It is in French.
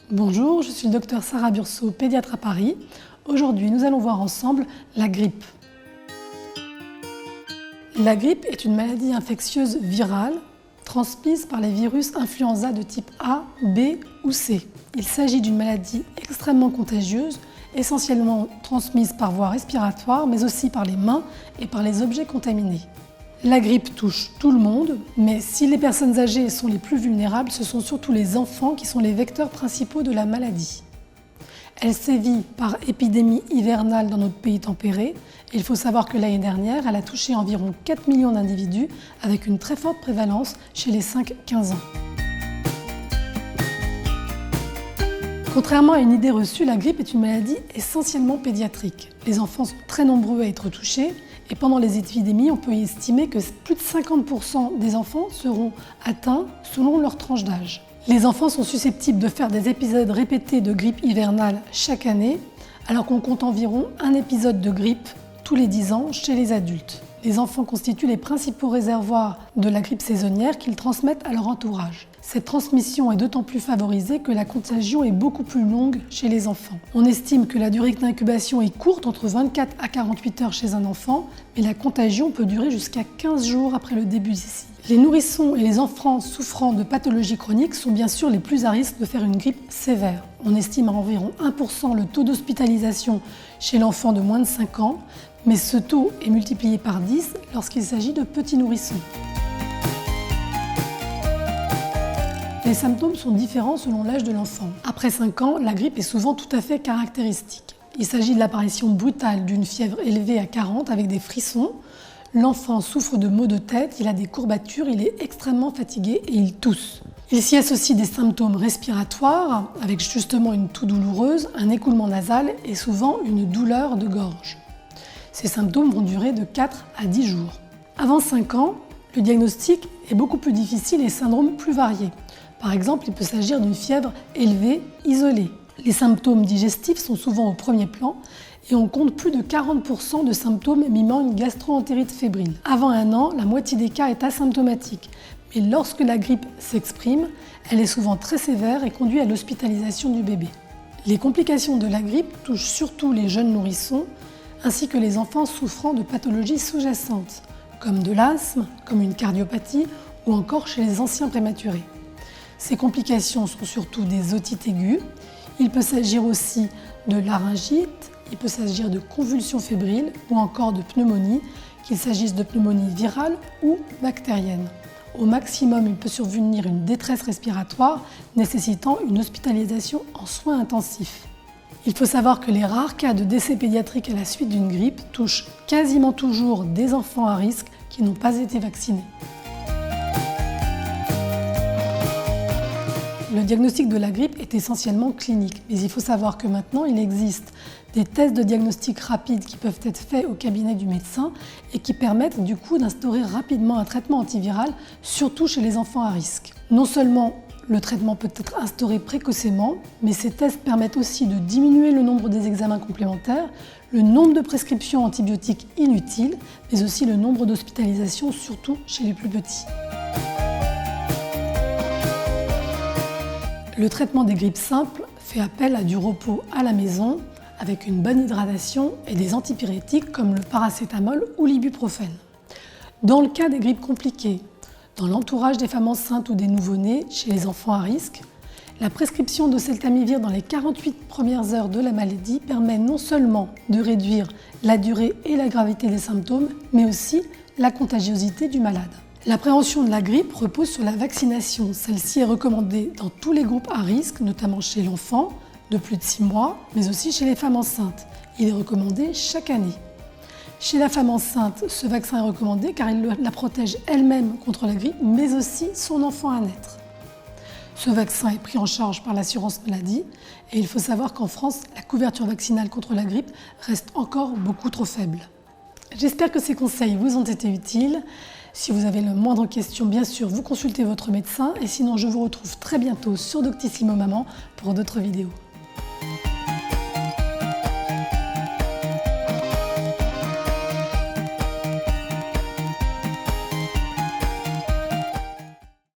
Bonjour, je suis le docteur Sarah Burceau, pédiatre à Paris. Aujourd'hui, nous allons voir ensemble la grippe. La grippe est une maladie infectieuse virale transmise par les virus influenza de type A, B ou C. Il s'agit d'une maladie extrêmement contagieuse, essentiellement transmise par voie respiratoire, mais aussi par les mains et par les objets contaminés. La grippe touche tout le monde, mais si les personnes âgées sont les plus vulnérables, ce sont surtout les enfants qui sont les vecteurs principaux de la maladie. Elle sévit par épidémie hivernale dans notre pays tempéré. Il faut savoir que l'année dernière, elle a touché environ 4 millions d'individus avec une très forte prévalence chez les 5-15 ans. Contrairement à une idée reçue, la grippe est une maladie essentiellement pédiatrique. Les enfants sont très nombreux à être touchés et pendant les épidémies, on peut estimer que plus de 50% des enfants seront atteints selon leur tranche d'âge. Les enfants sont susceptibles de faire des épisodes répétés de grippe hivernale chaque année, alors qu'on compte environ un épisode de grippe tous les 10 ans chez les adultes. Les enfants constituent les principaux réservoirs de la grippe saisonnière qu'ils transmettent à leur entourage. Cette transmission est d'autant plus favorisée que la contagion est beaucoup plus longue chez les enfants. On estime que la durée d'incubation est courte, entre 24 à 48 heures chez un enfant, mais la contagion peut durer jusqu'à 15 jours après le début du cycle. Les nourrissons et les enfants souffrant de pathologies chroniques sont bien sûr les plus à risque de faire une grippe sévère. On estime à environ 1% le taux d'hospitalisation chez l'enfant de moins de 5 ans, mais ce taux est multiplié par 10 lorsqu'il s'agit de petits nourrissons. Les symptômes sont différents selon l'âge de l'enfant. Après 5 ans, la grippe est souvent tout à fait caractéristique. Il s'agit de l'apparition brutale d'une fièvre élevée à 40 avec des frissons. L'enfant souffre de maux de tête, il a des courbatures, il est extrêmement fatigué et il tousse. Il s'y associe des symptômes respiratoires avec justement une toux douloureuse, un écoulement nasal et souvent une douleur de gorge. Ces symptômes vont durer de 4 à 10 jours. Avant 5 ans, le diagnostic est beaucoup plus difficile et les syndromes plus variés. Par exemple, il peut s'agir d'une fièvre élevée, isolée. Les symptômes digestifs sont souvent au premier plan et on compte plus de 40% de symptômes mimant une gastro-entérite fébrile. Avant 1 an, la moitié des cas est asymptomatique. Mais lorsque la grippe s'exprime, elle est souvent très sévère et conduit à l'hospitalisation du bébé. Les complications de la grippe touchent surtout les jeunes nourrissons ainsi que les enfants souffrant de pathologies sous-jacentes, comme de l'asthme, comme une cardiopathie ou encore chez les anciens prématurés. Ces complications sont surtout des otites aiguës. Il peut s'agir aussi de laryngite, il peut s'agir de convulsions fébriles ou encore de pneumonie, qu'il s'agisse de pneumonie virale ou bactérienne. Au maximum, il peut survenir une détresse respiratoire nécessitant une hospitalisation en soins intensifs. Il faut savoir que les rares cas de décès pédiatriques à la suite d'une grippe touchent quasiment toujours des enfants à risque qui n'ont pas été vaccinés. Le diagnostic de la grippe est essentiellement clinique, mais il faut savoir que maintenant il existe des tests de diagnostic rapides qui peuvent être faits au cabinet du médecin et qui permettent du coup d'instaurer rapidement un traitement antiviral, surtout chez les enfants à risque. Non seulement le traitement peut être instauré précocement, mais ces tests permettent aussi de diminuer le nombre des examens complémentaires, le nombre de prescriptions antibiotiques inutiles, mais aussi le nombre d'hospitalisations, surtout chez les plus petits. Le traitement des grippes simples fait appel à du repos à la maison avec une bonne hydratation et des antipyrétiques comme le paracétamol ou l'ibuprofène. Dans le cas des grippes compliquées, dans l'entourage des femmes enceintes ou des nouveau-nés, chez les enfants à risque, la prescription d'oseltamivir dans les 48 premières heures de la maladie permet non seulement de réduire la durée et la gravité des symptômes, mais aussi la contagiosité du malade. La prévention de la grippe repose sur la vaccination. Celle-ci est recommandée dans tous les groupes à risque, notamment chez l'enfant de plus de 6 mois, mais aussi chez les femmes enceintes. Il est recommandé chaque année. Chez la femme enceinte, ce vaccin est recommandé car il la protège elle-même contre la grippe, mais aussi son enfant à naître. Ce vaccin est pris en charge par l'assurance maladie et il faut savoir qu'en France, la couverture vaccinale contre la grippe reste encore beaucoup trop faible. J'espère que ces conseils vous ont été utiles. Si vous avez la moindre question, bien sûr, vous consultez votre médecin et sinon je vous retrouve très bientôt sur Doctissimo Maman pour d'autres vidéos.